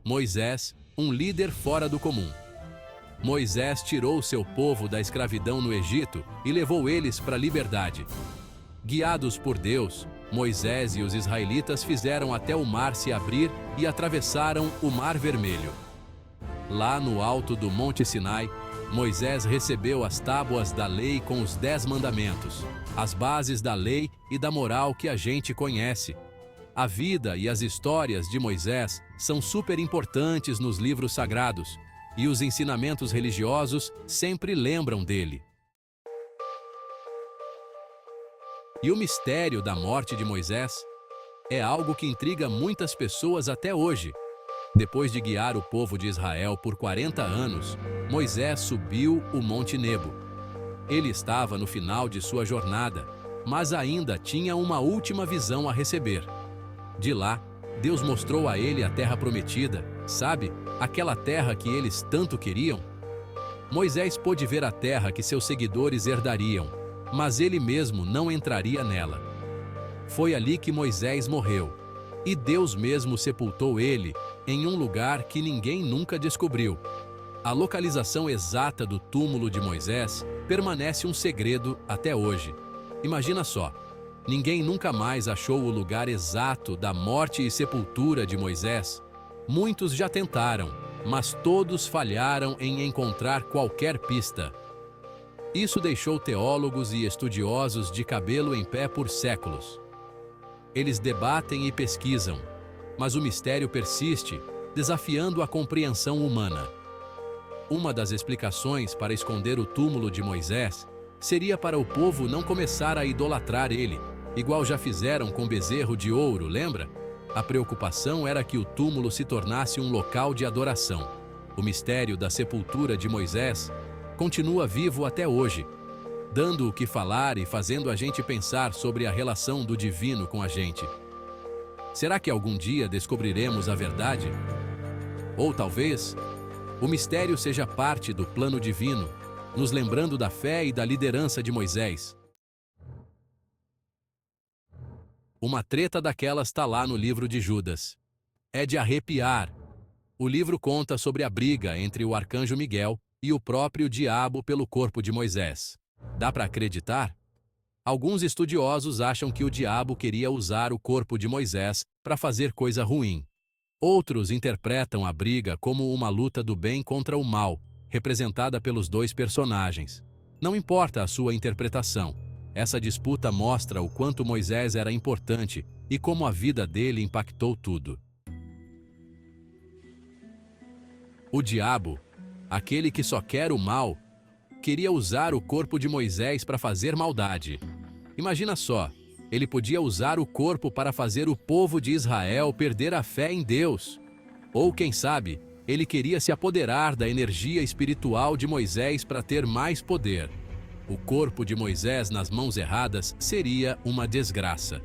Moisés, um líder fora do comum. Moisés tirou seu povo da escravidão no Egito e levou eles para a liberdade. Guiados por Deus, Moisés e os israelitas fizeram até o mar se abrir e atravessaram o Mar Vermelho. Lá no alto do Monte Sinai, Moisés recebeu as tábuas da lei com os 10 mandamentos, as bases da lei e da moral que a gente conhece. A vida e as histórias de Moisés são super importantes nos livros sagrados, e os ensinamentos religiosos sempre lembram dele. E o mistério da morte de Moisés é algo que intriga muitas pessoas até hoje. Depois de guiar o povo de Israel por 40 anos, Moisés subiu o Monte Nebo. Ele estava no final de sua jornada, mas ainda tinha uma última visão a receber. De lá, Deus mostrou a ele a terra prometida, sabe? Aquela terra que eles tanto queriam. Moisés pôde ver a terra que seus seguidores herdariam, mas ele mesmo não entraria nela. Foi ali que Moisés morreu, e Deus mesmo sepultou ele em um lugar que ninguém nunca descobriu. A localização exata do túmulo de Moisés permanece um segredo até hoje. Imagina só, ninguém nunca mais achou o lugar exato da morte e sepultura de Moisés. Muitos já tentaram, mas todos falharam em encontrar qualquer pista. Isso deixou teólogos e estudiosos de cabelo em pé por séculos. Eles debatem e pesquisam, mas o mistério persiste, desafiando a compreensão humana. Uma das explicações para esconder o túmulo de Moisés seria para o povo não começar a idolatrar ele, igual já fizeram com bezerro de ouro, lembra? A preocupação era que o túmulo se tornasse um local de adoração. O mistério da sepultura de Moisés continua vivo até hoje, dando o que falar e fazendo a gente pensar sobre a relação do divino com a gente. Será que algum dia descobriremos a verdade? Ou talvez, o mistério seja parte do plano divino, nos lembrando da fé e da liderança de Moisés. Uma treta daquelas está lá no livro de Judas. É de arrepiar. O livro conta sobre a briga entre o arcanjo Miguel e o próprio diabo pelo corpo de Moisés. Dá para acreditar? Alguns estudiosos acham que o diabo queria usar o corpo de Moisés para fazer coisa ruim. Outros interpretam a briga como uma luta do bem contra o mal, representada pelos dois personagens. Não importa a sua interpretação. Essa disputa mostra o quanto Moisés era importante e como a vida dele impactou tudo. O diabo, aquele que só quer o mal, queria usar o corpo de Moisés para fazer maldade. Imagina só, ele podia usar o corpo para fazer o povo de Israel perder a fé em Deus. Ou quem sabe, ele queria se apoderar da energia espiritual de Moisés para ter mais poder. O corpo de Moisés nas mãos erradas seria uma desgraça.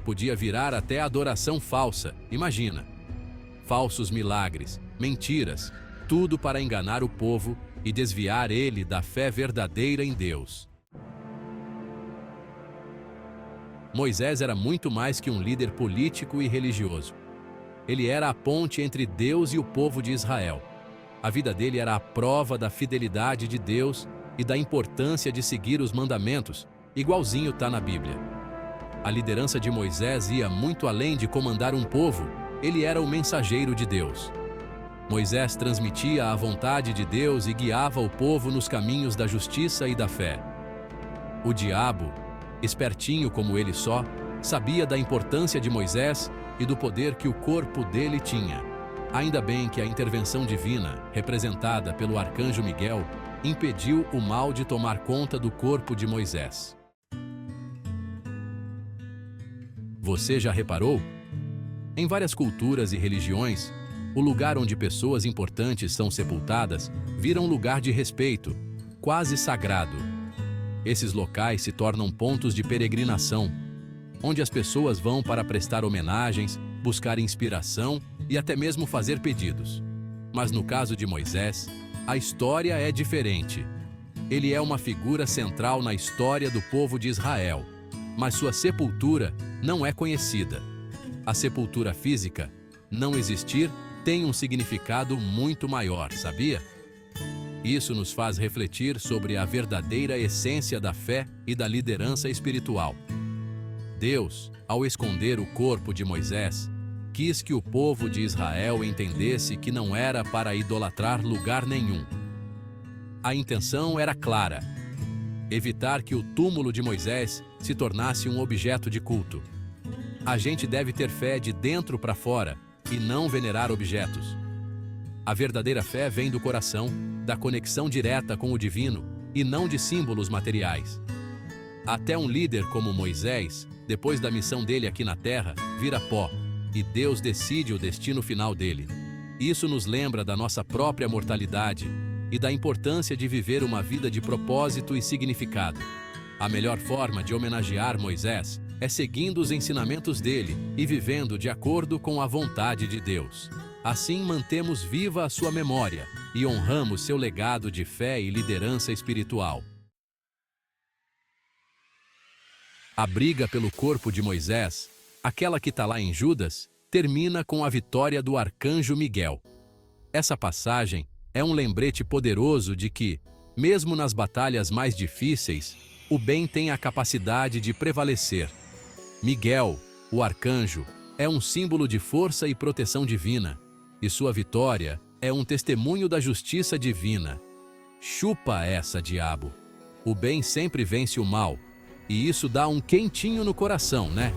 Podia virar até adoração falsa, imagina. Falsos milagres, mentiras, tudo para enganar o povo e desviar ele da fé verdadeira em Deus. Moisés era muito mais que um líder político e religioso. Ele era a ponte entre Deus e o povo de Israel. A vida dele era a prova da fidelidade de Deus e da importância de seguir os mandamentos, igualzinho está na Bíblia. A liderança de Moisés ia muito além de comandar um povo, ele era o mensageiro de Deus. Moisés transmitia a vontade de Deus e guiava o povo nos caminhos da justiça e da fé. O diabo, espertinho como ele só, sabia da importância de Moisés e do poder que o corpo dele tinha. Ainda bem que a intervenção divina, representada pelo arcanjo Miguel, impediu o mal de tomar conta do corpo de Moisés. Você já reparou? Em várias culturas e religiões, o lugar onde pessoas importantes são sepultadas vira um lugar de respeito, quase sagrado. Esses locais se tornam pontos de peregrinação, onde as pessoas vão para prestar homenagens, buscar inspiração e até mesmo fazer pedidos. Mas no caso de Moisés, a história é diferente. Ele é uma figura central na história do povo de Israel, mas sua sepultura não é conhecida. A sepultura física não existir tem um significado muito maior, sabia? Isso nos faz refletir sobre a verdadeira essência da fé e da liderança espiritual. Deus, ao esconder o corpo de Moisés, quis que o povo de Israel entendesse que não era para idolatrar lugar nenhum. A intenção era clara: evitar que o túmulo de Moisés se tornasse um objeto de culto. A gente deve ter fé de dentro para fora e não venerar objetos. A verdadeira fé vem do coração, da conexão direta com o divino e não de símbolos materiais. Até um líder como Moisés, depois da missão dele aqui na terra, vira pó, e Deus decide o destino final dele. Isso nos lembra da nossa própria mortalidade e da importância de viver uma vida de propósito e significado. A melhor forma de homenagear Moisés é seguindo os ensinamentos dele e vivendo de acordo com a vontade de Deus. Assim mantemos viva a sua memória e honramos seu legado de fé e liderança espiritual. A briga pelo corpo de Moisés, aquela que está lá em Judas, termina com a vitória do arcanjo Miguel. Essa passagem é um lembrete poderoso de que, mesmo nas batalhas mais difíceis, o bem tem a capacidade de prevalecer. Miguel, o arcanjo, é um símbolo de força e proteção divina, e sua vitória é um testemunho da justiça divina. Chupa essa, diabo! O bem sempre vence o mal, e isso dá um quentinho no coração, né?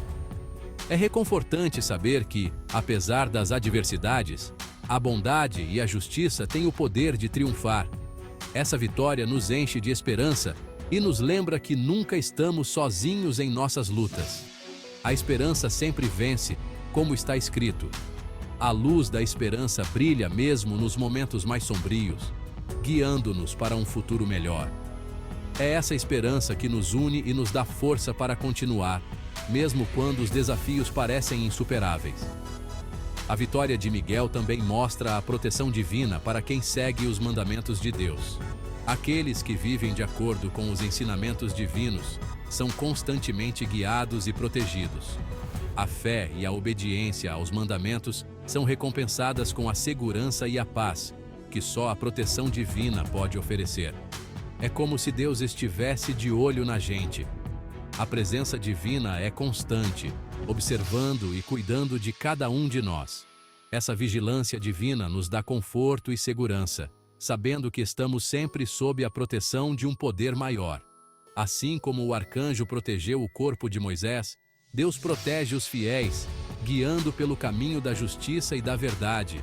É reconfortante saber que, apesar das adversidades, a bondade e a justiça têm o poder de triunfar. Essa vitória nos enche de esperança e nos lembra que nunca estamos sozinhos em nossas lutas. A esperança sempre vence, como está escrito. A luz da esperança brilha mesmo nos momentos mais sombrios, guiando-nos para um futuro melhor. É essa esperança que nos une e nos dá força para continuar, mesmo quando os desafios parecem insuperáveis. A vitória de Miguel também mostra a proteção divina para quem segue os mandamentos de Deus. Aqueles que vivem de acordo com os ensinamentos divinos são constantemente guiados e protegidos. A fé e a obediência aos mandamentos são recompensadas com a segurança e a paz que só a proteção divina pode oferecer. É como se Deus estivesse de olho na gente. A presença divina é constante, observando e cuidando de cada um de nós. Essa vigilância divina nos dá conforto e segurança, sabendo que estamos sempre sob a proteção de um poder maior. Assim como o arcanjo protegeu o corpo de Moisés, Deus protege os fiéis, guiando pelo caminho da justiça e da verdade.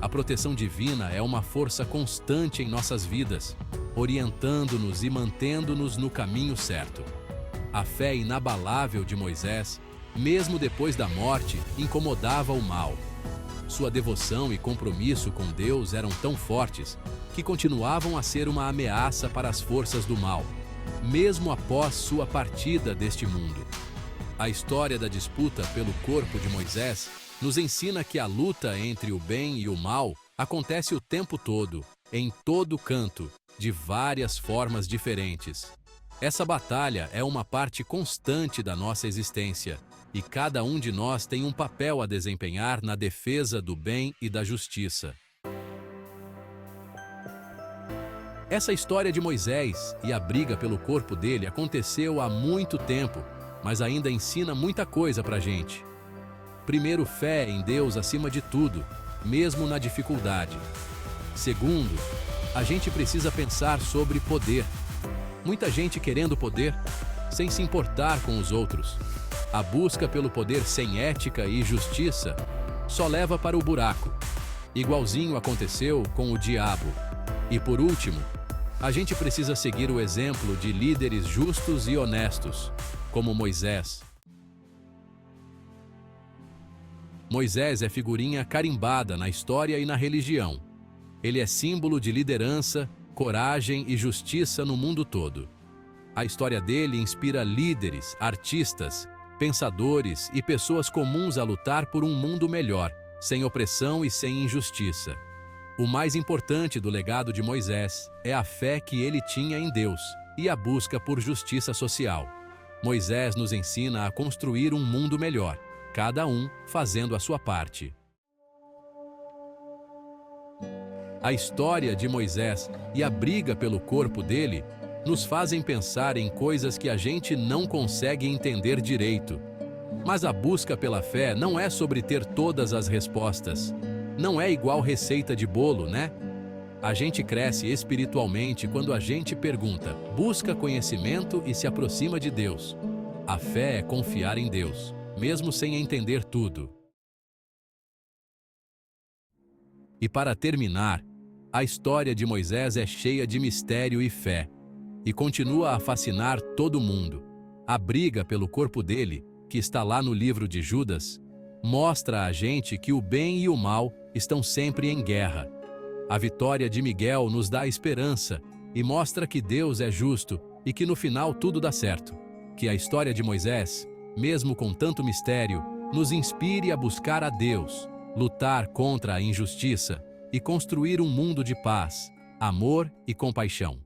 A proteção divina é uma força constante em nossas vidas, orientando-nos e mantendo-nos no caminho certo. A fé inabalável de Moisés, mesmo depois da morte, incomodava o mal. Sua devoção e compromisso com Deus eram tão fortes que continuavam a ser uma ameaça para as forças do mal, mesmo após sua partida deste mundo. A história da disputa pelo corpo de Moisés nos ensina que a luta entre o bem e o mal acontece o tempo todo, em todo canto, de várias formas diferentes. Essa batalha é uma parte constante da nossa existência, e cada um de nós tem um papel a desempenhar na defesa do bem e da justiça. Essa história de Moisés e a briga pelo corpo dele aconteceu há muito tempo, mas ainda ensina muita coisa pra gente. Primeiro, fé em Deus acima de tudo, mesmo na dificuldade. Segundo, a gente precisa pensar sobre poder. Muita gente querendo poder, sem se importar com os outros. A busca pelo poder sem ética e justiça só leva para o buraco. Igualzinho aconteceu com o diabo. E por último, a gente precisa seguir o exemplo de líderes justos e honestos, como Moisés. Moisés é figurinha carimbada na história e na religião. Ele é símbolo de liderança, coragem e justiça no mundo todo. A história dele inspira líderes, artistas, pensadores e pessoas comuns a lutar por um mundo melhor, sem opressão e sem injustiça. O mais importante do legado de Moisés é a fé que ele tinha em Deus e a busca por justiça social. Moisés nos ensina a construir um mundo melhor, cada um fazendo a sua parte. A história de Moisés e a briga pelo corpo dele nos fazem pensar em coisas que a gente não consegue entender direito. Mas a busca pela fé não é sobre ter todas as respostas. Não é igual receita de bolo, né? A gente cresce espiritualmente quando a gente pergunta, busca conhecimento e se aproxima de Deus. A fé é confiar em Deus, mesmo sem entender tudo. E para terminar, a história de Moisés é cheia de mistério e fé, e continua a fascinar todo mundo. A briga pelo corpo dele, que está lá no livro de Judas, mostra a gente que o bem e o mal estão sempre em guerra. A vitória de Miguel nos dá esperança e mostra que Deus é justo e que no final tudo dá certo. Que a história de Moisés, mesmo com tanto mistério, nos inspire a buscar a Deus, lutar contra a injustiça e construir um mundo de paz, amor e compaixão.